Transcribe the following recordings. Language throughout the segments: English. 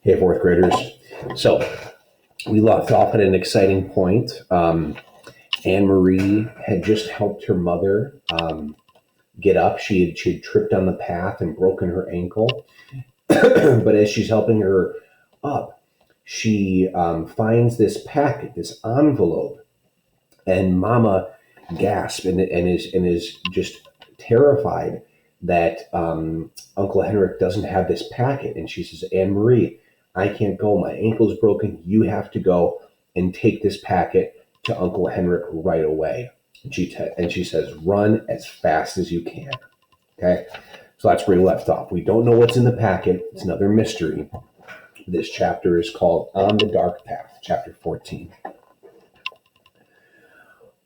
Hey, fourth graders. So we left off at an exciting point. Anne Marie had just helped her mother get up. She had tripped on the path and broken her ankle. But as she's helping her up, she finds this packet, this envelope, and Mama gasps and is just terrified that Uncle Henrik doesn't have this packet. And she says, Anne Marie, I can't go. My ankle's broken. You have to go and take this packet to Uncle Henrik right away. And she says, run as fast as you can. Okay? So that's where we left off. We don't know what's in the packet. It's another mystery. This chapter is called On the Dark Path, chapter 14.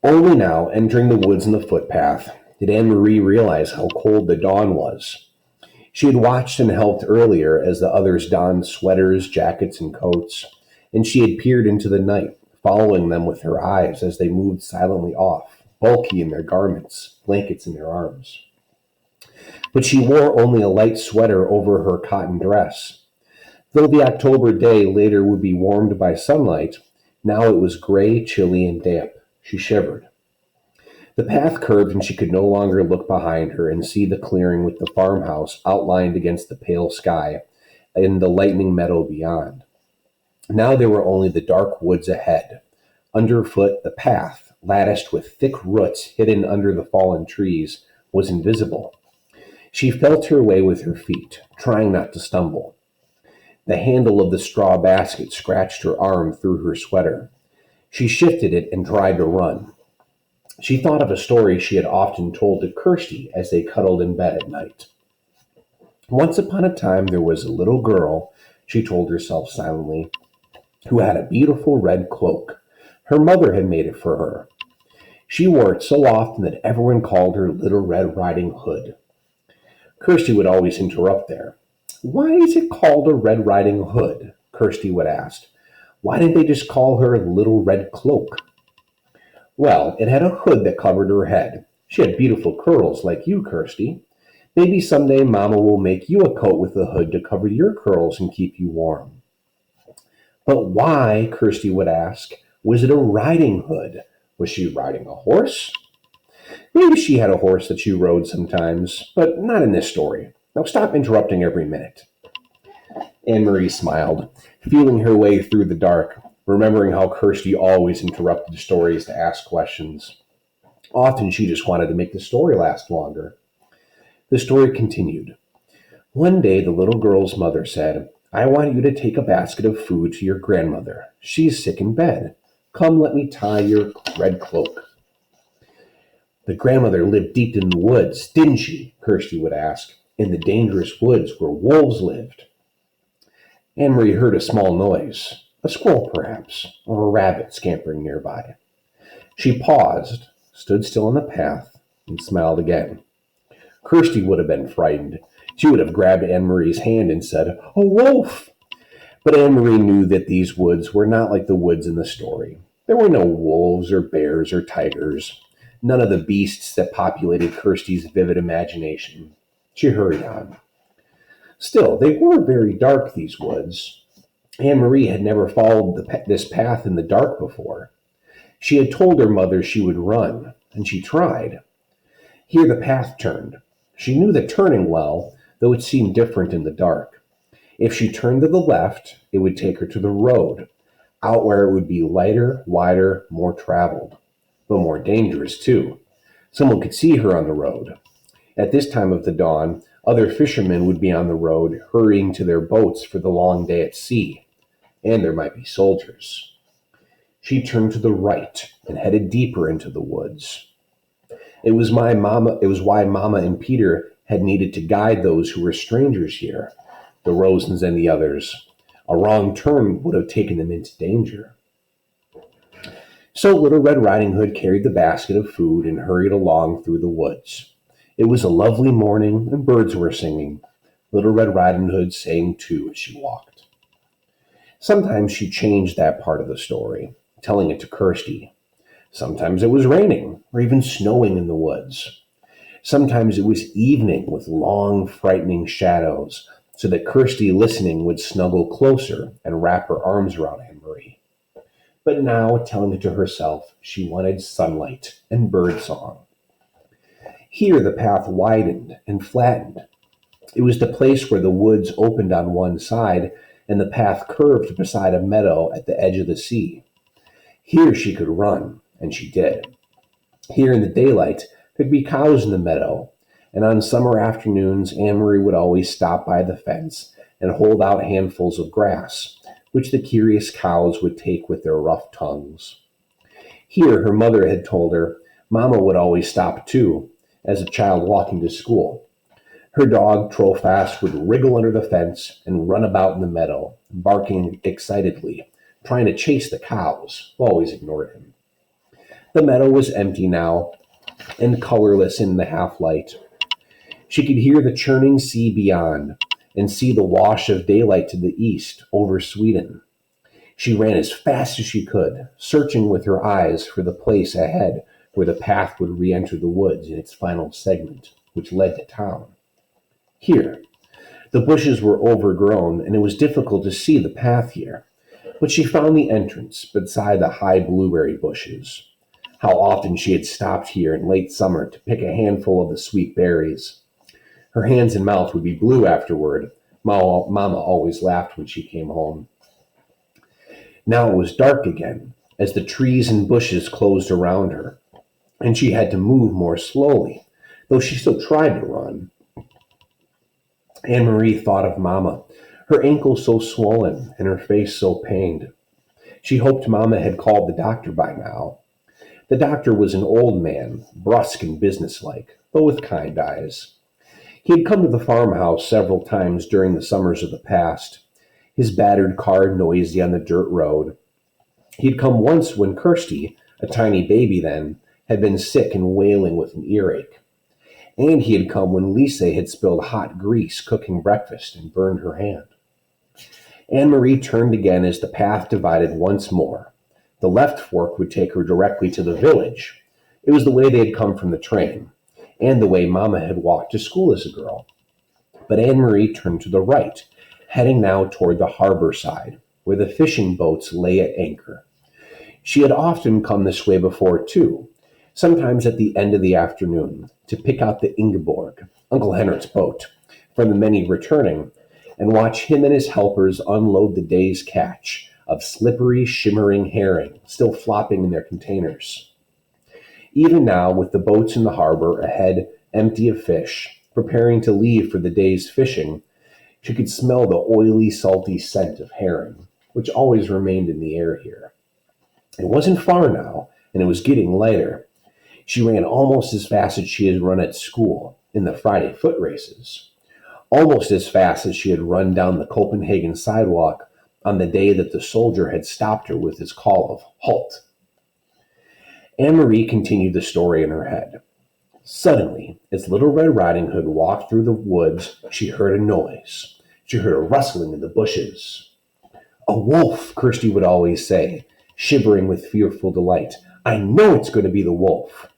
Only now, entering the woods and the footpath, did Anne Marie realize how cold the dawn was. She had watched and helped earlier as the others donned sweaters, jackets, and coats, and she had peered into the night, following them with her eyes as they moved silently off, bulky in their garments, blankets in their arms. But she wore only a light sweater over her cotton dress. Though the October day later would be warmed by sunlight, now it was gray, chilly, and damp. She shivered. The path curved, and she could no longer look behind her and see the clearing with the farmhouse outlined against the pale sky and the lightning meadow beyond. Now there were only the dark woods ahead. Underfoot, the path, latticed with thick roots hidden under the fallen trees, was invisible. She felt her way with her feet, trying not to stumble. The handle of the straw basket scratched her arm through her sweater. She shifted it and tried to run. She thought of a story she had often told to Kirsty as they cuddled in bed at night. Once upon a time there was a little girl, she told herself silently, who had a beautiful red cloak. Her mother had made it for her. She wore it so often that everyone called her Little Red Riding Hood. Kirsty would always interrupt there. Why is it called a Red Riding Hood? Kirsty would ask. Why didn't they just call her Little Red Cloak? Well, it had a hood that covered her head. She had beautiful curls like you, Kirsty. Maybe someday Mama will make you a coat with a hood to cover your curls and keep you warm. But why, Kirsty would ask, was it a riding hood? Was she riding a horse? Maybe she had a horse that she rode sometimes, but not in this story. Now stop interrupting every minute. Anne Marie smiled, feeling her way through the dark, remembering how Kirsty always interrupted stories to ask questions. Often she just wanted to make the story last longer. The story continued. One day the little girl's mother said, I want you to take a basket of food to your grandmother. She's sick in bed. Come, let me tie your red cloak. The grandmother lived deep in the woods, didn't she? Kirsty would ask, in the dangerous woods where wolves lived. Anne Marie heard a small noise, a squirrel perhaps, or a rabbit scampering nearby. She paused, stood still on the path, and smiled again. Kirsty would have been frightened. She would have grabbed Anne Marie's hand and said, A wolf! But Anne Marie knew that these woods were not like the woods in the story. There were no wolves or bears or tigers, none of the beasts that populated Kirsty's vivid imagination. She hurried on. Still, they were very dark, these woods. Anne Marie had never followed this path in the dark before. She had told her mother she would run, and she tried. Here the path turned. She knew the turning well, though it seemed different in the dark. If she turned to the left, it would take her to the road, out where it would be lighter, wider, more traveled, but more dangerous too. Someone could see her on the road. At this time of the dawn, other fishermen would be on the road, hurrying to their boats for the long day at sea, and there might be soldiers. She turned to the right and headed deeper into the woods. It was why Mama and Peter had needed to guide those who were strangers here, the Rosens and the others. A wrong turn would have taken them into danger. So Little Red Riding Hood carried the basket of food and hurried along through the woods. It was a lovely morning, and birds were singing. Little Red Riding Hood sang too as she walked. Sometimes she changed that part of the story, telling it to Kirsty. Sometimes it was raining, or even snowing in the woods. Sometimes it was evening with long, frightening shadows. so that Kirsty, listening, would snuggle closer and wrap her arms around Anne Marie. But now, telling it to herself, she wanted sunlight and birdsong. Here the path widened and flattened. It was the place where the woods opened on one side and the path curved beside a meadow at the edge of the sea. Here she could run, and she did. Here in the daylight, there'd be cows in the meadow, and on summer afternoons, Anne Marie would always stop by the fence and hold out handfuls of grass, which the curious cows would take with their rough tongues. Here, her mother had told her, Mama would always stop too, as a child walking to school. Her dog, Trollfast, would wriggle under the fence and run about in the meadow, barking excitedly, trying to chase the cows, who always ignored him. The meadow was empty now, and colorless in the half-light. She could hear the churning sea beyond, and see the wash of daylight to the east, over Sweden. She ran as fast as she could, searching with her eyes for the place ahead where the path would re-enter the woods in its final segment, which led to town. Here, the bushes were overgrown, and it was difficult to see the path here, but she found the entrance beside the high blueberry bushes. How often she had stopped here in late summer to pick a handful of the sweet berries. Her hands and mouth would be blue afterward. Mama always laughed when she came home. Now it was dark again, as the trees and bushes closed around her, and she had to move more slowly, though she still tried to run. Anne Marie thought of Mama, her ankle so swollen and her face so pained. She hoped Mama had called the doctor by now. The doctor was an old man, brusque and businesslike, but with kind eyes. He had come to the farmhouse several times during the summers of the past, his battered car noisy on the dirt road. He had come once when Kirsty, a tiny baby then, had been sick and wailing with an earache. And he had come when Lisa had spilled hot grease cooking breakfast and burned her hand. Anne Marie turned again as the path divided once more. The left fork would take her directly to the village. It was the way they had come from the train, and the way Mama had walked to school as a girl. But Anne Marie turned to the right, heading now toward the harbor side, where the fishing boats lay at anchor. She had often come this way before, too, sometimes at the end of the afternoon, to pick out the Ingeborg, Uncle Henrik's boat, from the many returning, and watch him and his helpers unload the day's catch of slippery, shimmering herring still flopping in their containers. Even now, with the boats in the harbor ahead, empty of fish, preparing to leave for the day's fishing, she could smell the oily, salty scent of herring, which always remained in the air here. It wasn't far now, and it was getting lighter. She ran almost as fast as she had run at school in the Friday foot races, almost as fast as she had run down the Copenhagen sidewalk on the day that the soldier had stopped her with his call of "Halt." Anne Marie continued the story in her head. Suddenly, as Little Red Riding Hood walked through the woods, she heard a noise. She heard a rustling in the bushes. "A wolf," Kirsty would always say, shivering with fearful delight. "I know it's going to be the wolf."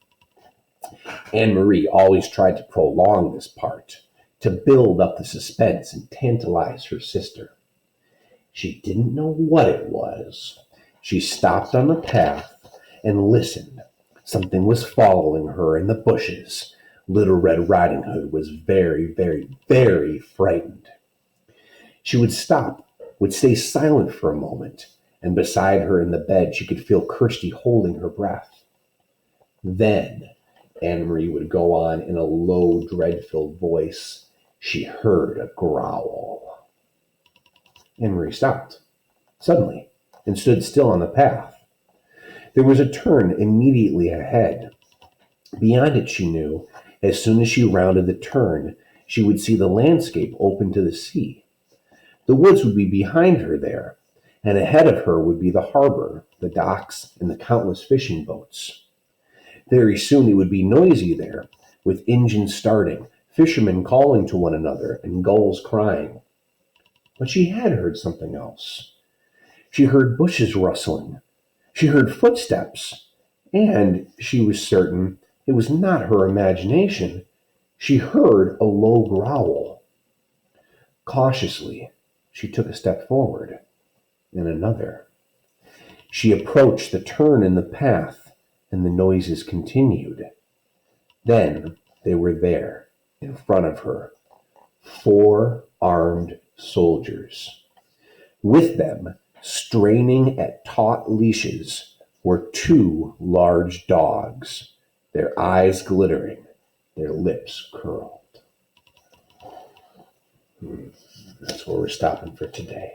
Anne Marie always tried to prolong this part, to build up the suspense and tantalize her sister. She didn't know what it was. She stopped on the path and listened. Something was following her in the bushes. Little Red Riding Hood was very, very, very frightened. She would stop, would stay silent for a moment, and beside her in the bed she could feel Kirsty holding her breath. Then Anne Marie would go on in a low, dread-filled voice. She heard a growl. Anne Marie stopped, suddenly, and stood still on the path. There was a turn immediately ahead. Beyond it, she knew, as soon as she rounded the turn, she would see the landscape open to the sea. The woods would be behind her there, and ahead of her would be the harbor, the docks, and the countless fishing boats. Very soon it would be noisy there, with engines starting, fishermen calling to one another, and gulls crying. But she had heard something else. She heard bushes rustling. She heard footsteps, and she was certain it was not her imagination. She heard a low growl. Cautiously, she took a step forward, and another. She approached the turn in the path, and the noises continued. Then they were there, in front of her, 4 armed soldiers. With them, straining at taut leashes, were 2 large dogs, their eyes glittering, their lips curled. That's where we're stopping for today.